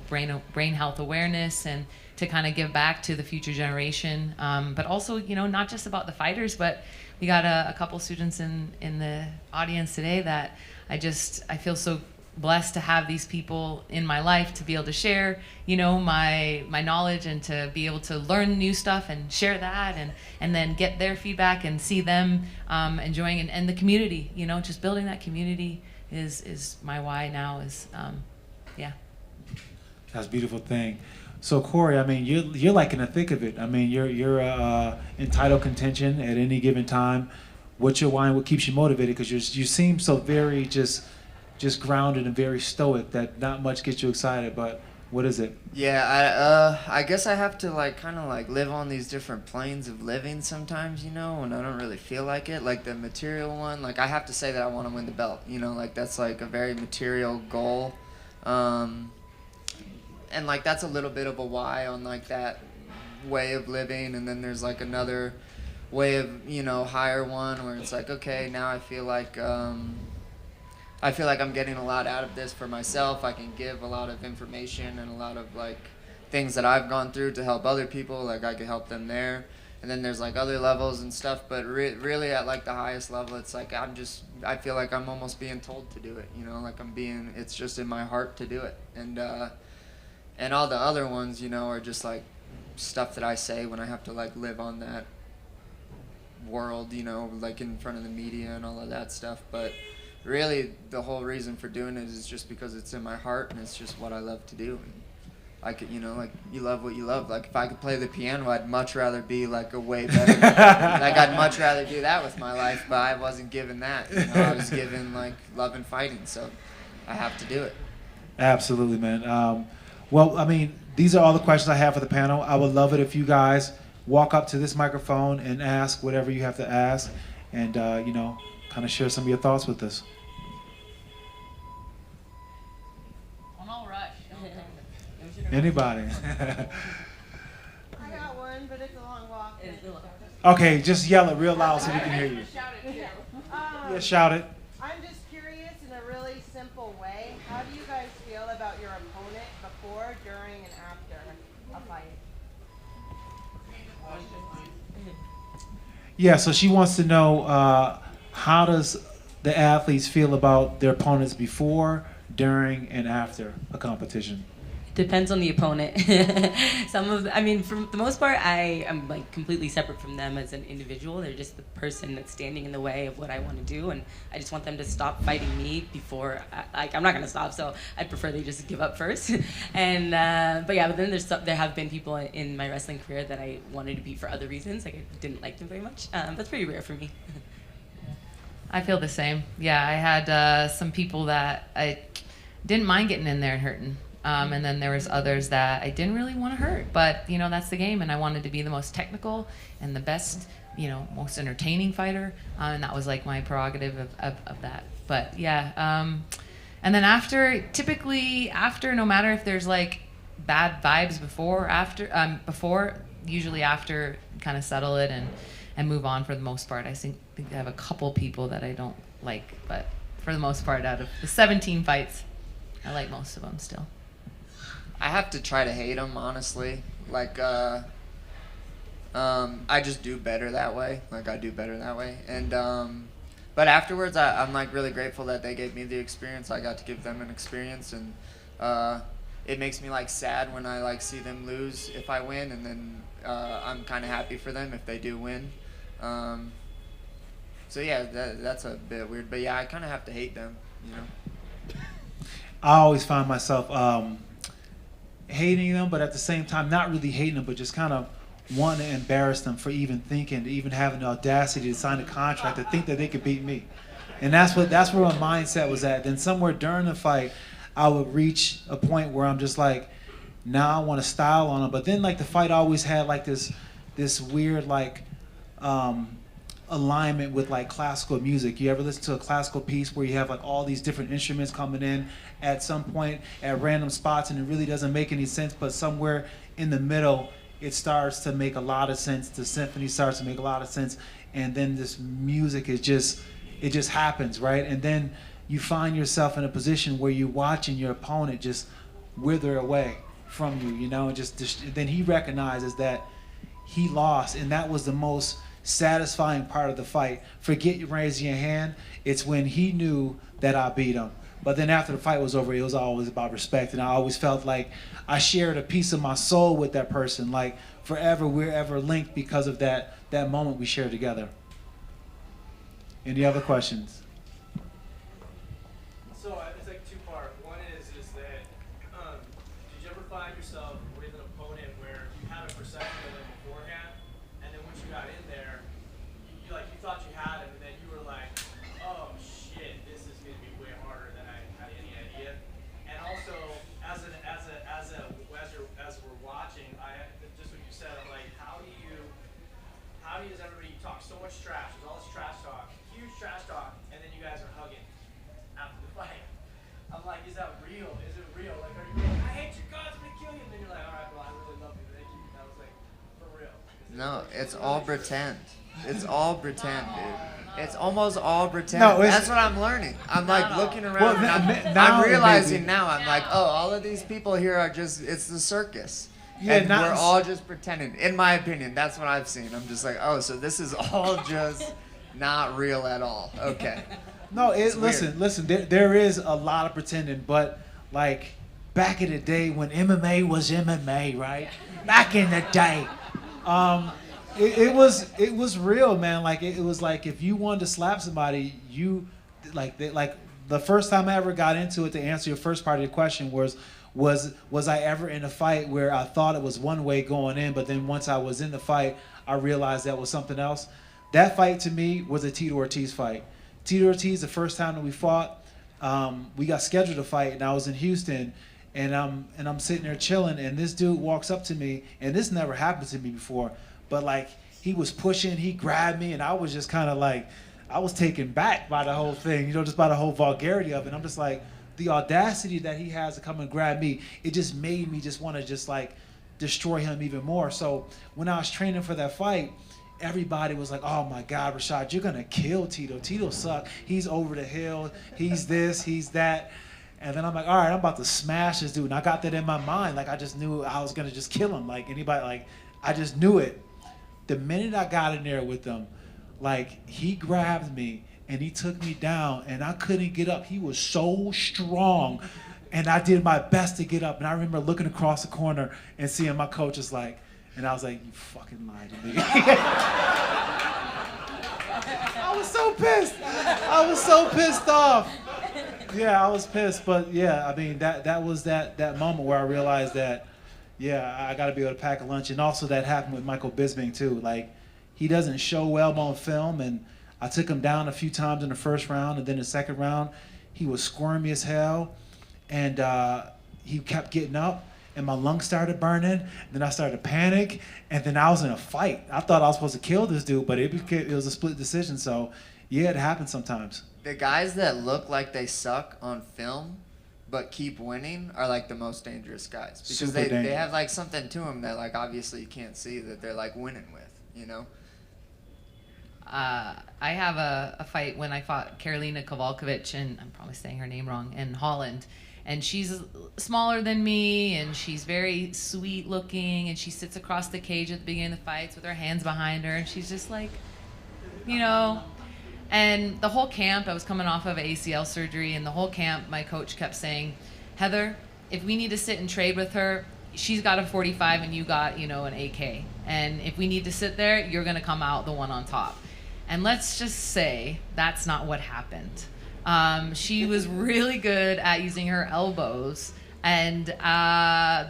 brain health awareness and to kind of give back to the future generation, but also not just about the fighters, but we got a couple students in the audience today that I feel so blessed to have these people in my life to be able to share my knowledge and to be able to learn new stuff and share that and then get their feedback and see them enjoying and the community, just building that community is my why now. That's a beautiful thing. So Cory, I mean, you're like in the thick of it. I mean, you're in title contention at any given time. What's your why and what keeps you motivated? Because you seem so very just grounded and very stoic that not much gets you excited. But what is it? Yeah, I guess I have to kind of live on these different planes of living sometimes, when I don't really feel like it. Like the material one, I have to say that I want to win the belt, that's a very material goal. And that's a little bit of a why on that way of living. And then there's another way of, higher one where it's okay, now I feel like I'm getting a lot out of this for myself. I can give a lot of information and a lot of things that I've gone through to help other people. I could help them there. And then there's other levels and stuff. But really at the highest level, it's I feel like I'm almost being told to do it. It's just in my heart to do it. And all the other ones, are just stuff that I say when I have to live on that world, in front of the media and all of that stuff. But really, the whole reason for doing it is just because it's in my heart and it's just what I love to do. And I could, you love what you love. If I could play the piano, I'd much rather be a way better. I'd much rather do that with my life, but I wasn't given that. I was given love and fighting, so I have to do it. Absolutely, man. Well, I mean, these are all the questions I have for the panel. I would love it if you guys walk up to this microphone and ask whatever you have to ask, and kind of share some of your thoughts with us. Don't rush. Anybody? I got one, but it's a long walk. Okay, just yell it real loud so we can hear you. Yeah, shout it. I'm just curious, in a really simple way, how do you guys feel about your opponent before, during, and after a fight? Yeah, so she wants to know how does the athletes feel about their opponents before, during, and after a competition? Depends on the opponent. For the most part, I am completely separate from them as an individual. They're just the person that's standing in the way of what I want to do, and I just want them to stop fighting me before. I'm not gonna stop, so I'd prefer they just give up first. And but then there have been people in my wrestling career that I wanted to beat for other reasons. I didn't like them very much. That's pretty rare for me. I feel the same. Yeah, I had some people that I didn't mind getting in there and hurting. And then there was others that I didn't really want to hurt, but that's the game, and I wanted to be the most technical and the best, most entertaining fighter, and that was my prerogative of that. But yeah, and then typically after, no matter if there's bad vibes before or after. Before, usually after, kind of settle it and move on for the most part. I think I have a couple people that I don't like, but for the most part, out of the 17 fights, I like most of them still. I have to try to hate them, honestly. Like, I just do better that way. Like, I do better that way. And, but afterwards, I'm, like, really grateful that they gave me the experience. I got to give them an experience. And it makes me, like, sad when I, like, see them lose if I win. And then I'm kind of happy for them if they do win. So, yeah, that's a bit weird. But, yeah, I kind of have to hate them, you know. I always find myself hating them, but at the same time, not really hating them, but just kind of wanting to embarrass them for even thinking, even having the audacity to sign a contract to think that they could beat me. And that's where my mindset was at. Then somewhere during the fight, I would reach a point where I'm just like, now I want to style on them. But then like the fight always had like this weird like alignment with like classical music. You ever listen to a classical piece where you have like all these different instruments coming in at some point at random spots and it really doesn't make any sense, but somewhere in the middle it starts to make a lot of sense. The symphony starts to make a lot of sense, and then this music is just, it just happens, right? And then you find yourself in a position where you're watching your opponent just wither away from you, you know, and just then he recognizes that he lost, and that was the most satisfying part of the fight. Forget raising your hand. It's when he knew that I beat him. But then after the fight was over, it was always about respect, and I always felt like I shared a piece of my soul with that person. Like forever, we're ever linked because of that moment we shared together. Any other questions? So it's like two-part. One is that did you ever find yourself with an opponent where you had a perception of them beforehand, and then once you got in there, you thought you had him, and then you were like, oh shit, this is gonna be way harder than I had any idea. And also, as we're watching, just what you said, I'm like, how does everybody talk so much trash? There's all this trash talk, huge trash talk, and then you guys are hugging after the fight. I'm like, is that real? Is it real? Like, are you like, I hate you guys, I'm gonna kill you? And then you're like, all right, well, I really love you, thank you. And I was like, for real. No, it's all pretend. It's all pretend, dude. It's almost all pretend. No, that's what I'm learning. I'm like looking around. Well, and now I'm realizing maybe. now. I'm like, oh, all of these people here are just—it's the circus. Yeah, and we're all just pretending. In my opinion, that's what I've seen. I'm just like, oh, so this is all just not real at all. Okay. No, listen. There is a lot of pretending, but like back in the day when MMA was MMA, right? Back in the day, it was real, man. Like it was like if you wanted to slap somebody, you like the first time I ever got into it. To answer your first part of your question was I ever in a fight where I thought it was one way going in, but then once I was in the fight, I realized that was something else. That fight to me was a Tito Ortiz fight. Tito Ortiz, the first time that we fought, we got scheduled to fight, and I was in Houston, and I'm sitting there chilling, and this dude walks up to me, and this never happened to me before, but like he was pushing, he grabbed me, and I was just kind of like, I was taken back by the whole thing, you know, just by the whole vulgarity of it. And I'm just like, the audacity that he has to come and grab me, it just made me just want to just like destroy him even more. So when I was training for that fight, everybody was like, oh my God, Rashad, you're going to kill Tito. Tito sucks. He's over the hill. He's this, he's that. And then I'm like, all right, I'm about to smash this dude. And I got that in my mind. Like I just knew I was going to just kill him. Like anybody, like I just knew it. The minute I got in there with him, like he grabbed me and he took me down, and I couldn't get up. He was so strong, and I did my best to get up. And I remember looking across the corner and seeing my coach is like, and I was like, you fucking lied to me. I was so pissed. I was so pissed off. Yeah, I was pissed. But yeah, I mean, that was that moment where I realized that, yeah, I got to be able to pack a lunch. And also that happened with Michael Bisping too. Like, he doesn't show well on film, and I took him down a few times in the first round, and then the second round, he was squirmy as hell, and he kept getting up, and my lungs started burning, and then I started to panic, and then I was in a fight. I thought I was supposed to kill this dude, but it was a split decision, so yeah, it happens sometimes. The guys that look like they suck on film, but keep winning are like the most dangerous guys because Super they dangerous. have like something to them that like obviously you can't see that they're like winning with, you know. I have a fight when I fought Karolina Kowalkiewicz, and I'm probably saying her name wrong, in Holland. And she's smaller than me, and she's very sweet looking, and she sits across the cage at the beginning of the fights with her hands behind her, and she's just like, you know. And the whole camp, I was coming off of ACL surgery, and the whole camp, my coach kept saying, Heather, if we need to sit and trade with her, she's got a 45 and you got, you know, an AK. And if we need to sit there, you're going to come out the one on top. And let's just say that's not what happened. She was really good at using her elbows, and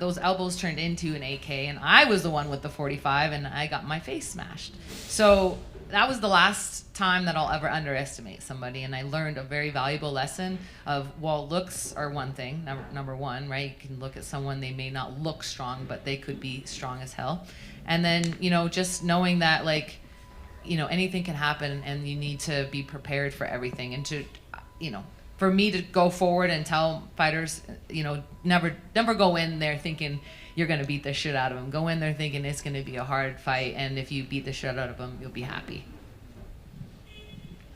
those elbows turned into an AK, and I was the one with the 45, and I got my face smashed. So that was the last time that I'll ever underestimate somebody, and I learned a very valuable lesson of, well, looks are one thing, number one, right? You can look at someone, they may not look strong, but they could be strong as hell. And then, you know, just knowing that, like, you know, anything can happen, and you need to be prepared for everything. And to, you know, for me to go forward and tell fighters, you know, never go in there thinking you're going to beat the shit out of them. Go in there thinking it's going to be a hard fight, and if you beat the shit out of them, you'll be happy.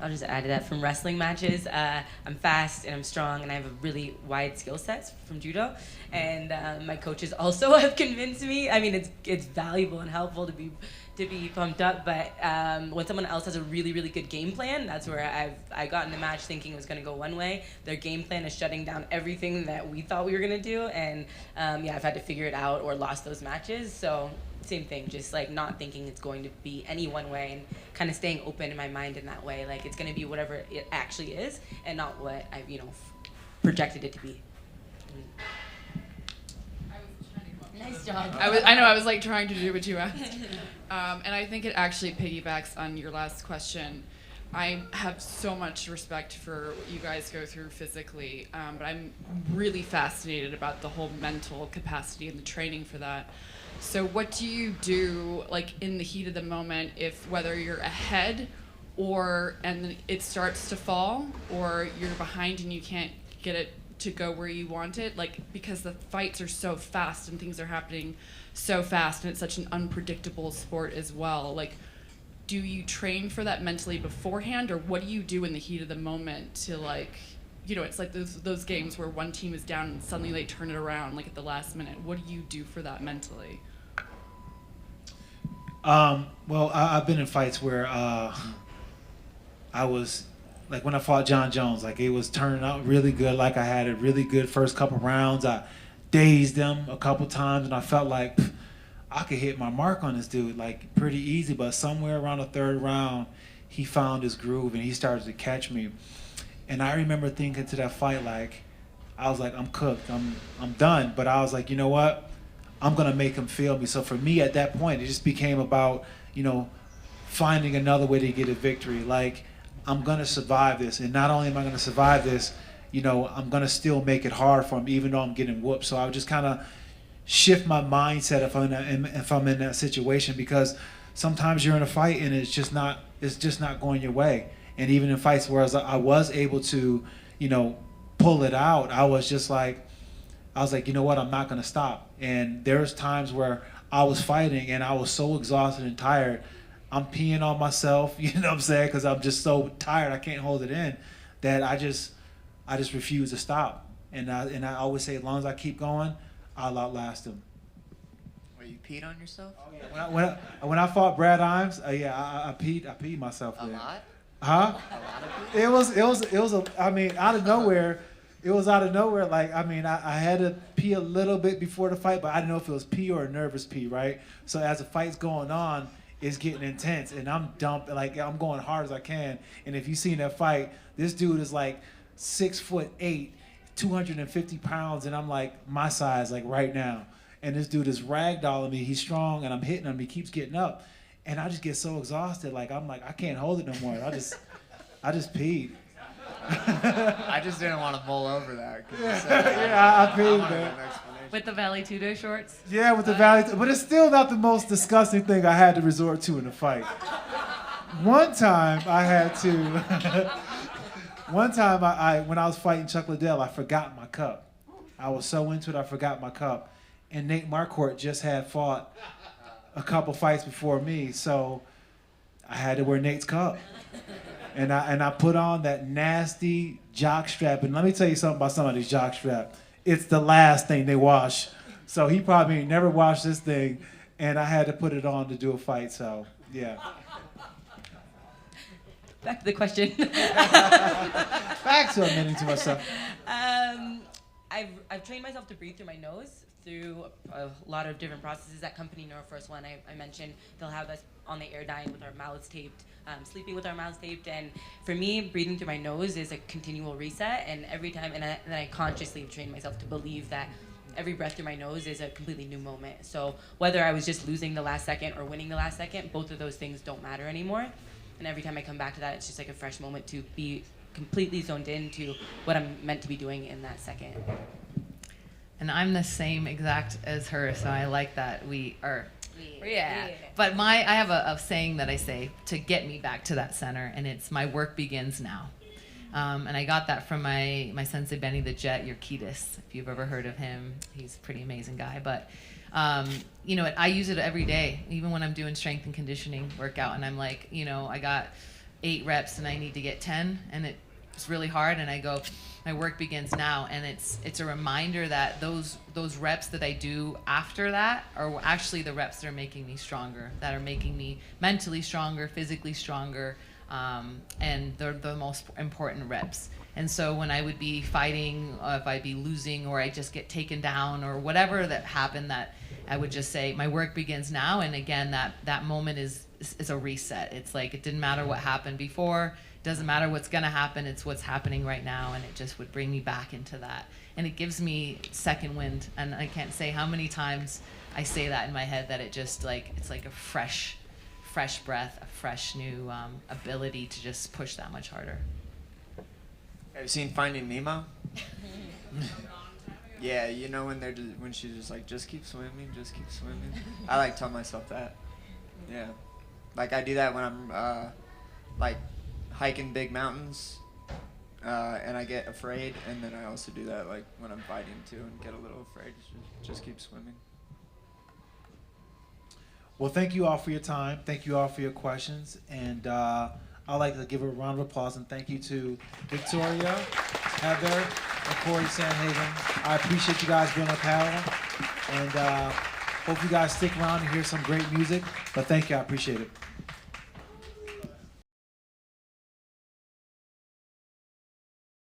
I'll just add to that. From wrestling matches, I'm fast and I'm strong, and I have a really wide skill set from judo. And my coaches also have convinced me. I mean, it's valuable and helpful to be pumped up, but when someone else has a really, really good game plan, that's where I got in the match thinking it was going to go one way. Their game plan is shutting down everything that we thought we were going to do, and yeah, I've had to figure it out or lost those matches. So same thing, just like not thinking it's going to be any one way, and kind of staying open in my mind in that way, like it's going to be whatever it actually is and not what I've, you know, projected it to be. Nice job. I was like trying to do what you asked. And I think it actually piggybacks on your last question. I have so much respect for what you guys go through physically, but I'm really fascinated about the whole mental capacity and the training for that. So what do you do, like, in the heat of the moment, if whether you're ahead and then it starts to fall, or you're behind and you can't get it to go where you want it, like, because the fights are so fast and things are happening so fast, and it's such an unpredictable sport as well. Like, do you train for that mentally beforehand, or what do you do in the heat of the moment to, like, you know, it's like those games where one team is down and suddenly they turn it around, like, at the last minute. What do you do for that mentally? Well, I've been in fights where I was, like when I fought John Jones, like it was turning out really good. Like I had a really good first couple rounds. I dazed him a couple times, and I felt like I could hit my mark on this dude like pretty easy. But somewhere around the third round, he found his groove and he started to catch me. And I remember thinking to that fight, like, I was like, I'm cooked, I'm done. But I was like, you know what? I'm gonna make him feel me. So for me at that point, it just became about, you know, finding another way to get a victory. Like, I'm gonna survive this, and not only am I gonna survive this, you know, I'm gonna still make it hard for him, even though I'm getting whooped. So I would just kind of shift my mindset if I'm in that situation, because sometimes you're in a fight and it's just not going your way. And even in fights where I was able to, you know, pull it out, I was like, you know what, I'm not gonna stop. And there's times where I was fighting and I was so exhausted and tired, I'm peeing on myself, you know what I'm saying, because I'm just so tired, I can't hold it in, that I just refuse to stop. And I always say, as long as I keep going, I'll outlast him. Were you peed on yourself? Oh, yeah. When I fought Brad Imes, I peed myself there. A lot? Huh? A lot of people? It was I mean, out of nowhere. It was out of nowhere. Like, I mean, I had to pee a little bit before the fight, but I didn't know if it was pee or a nervous pee, right? So as the fight's going on, it's getting intense, and I'm dumping, like, I'm going hard as I can. And if you've seen that fight, this dude is like 6'8", 250 pounds, and I'm like my size, like right now. And this dude is ragdolling me. He's strong, and I'm hitting him. He keeps getting up, and I just get so exhausted. Like, I'm like, I can't hold it no more. I just peed. I just didn't want to mull over that. I peed, man. With the Valley Tudo shorts? Yeah, with the Valley, but it's still not the most disgusting thing I had to resort to in a fight. One time I when I was fighting Chuck Liddell, I forgot my cup. I was so into it, I forgot my cup. And Nate Marquardt just had fought a couple fights before me, so I had to wear Nate's cup. And I put on that nasty jock strap. And let me tell you something about somebody's jock strap. It's the last thing they wash. So he probably ain't never washed this thing, and I had to put it on to do a fight, so yeah. Back to the question. Back to admitting to myself. I've trained myself to breathe through my nose through a lot of different processes. That company Neurofirst one I mentioned, they'll have us on the air dying with our mouths taped, sleeping with our mouths taped. And for me, breathing through my nose is a continual reset. And every time, and I consciously train myself to believe that every breath through my nose is a completely new moment. So whether I was just losing the last second or winning the last second, both of those things don't matter anymore. And every time I come back to that, it's just like a fresh moment to be completely zoned into what I'm meant to be doing in that second. And I'm the same exact as her, so I like that we are. Yeah. But I have a saying that I say to get me back to that center, and it's my work begins now. And I got that from my sensei Benny the Jet Urquidez. If you've ever heard of him, he's a pretty amazing guy. But you know, I use it every day, even when I'm doing strength and conditioning workout, and I'm like, you know, I got 8 reps and I need to get 10, and it's really hard, and I go, my work begins now. And it's a reminder that those reps that I do after that are actually the reps that are making me stronger, that are making me mentally stronger, physically stronger, and they're the most important reps. And so when I would be fighting, if I'd be losing, or I just get taken down, or whatever that happened, that I would just say, my work begins now. And again, that moment is a reset. It's like, it didn't matter what happened before, it doesn't matter what's gonna happen, it's what's happening right now. And it just would bring me back into that. And it gives me second wind. And I can't say how many times I say that in my head, that it just like, it's like a fresh breath, a fresh new ability to just push that much harder. Have you seen Finding Nemo? Yeah, you know when she's just like, just keep swimming, just keep swimming. I like tell myself that. Yeah, like I do that when I'm like hiking big mountains, and I get afraid, and then I also do that like when I'm fighting too, and get a little afraid. Just keep swimming. Well, thank you all for your time. Thank you all for your questions. And I'd like to give a round of applause and thank you to Victoria, Heather, and Cory Sandhagen. I appreciate you guys being on the panel. And hope you guys stick around and hear some great music. But thank you. I appreciate it.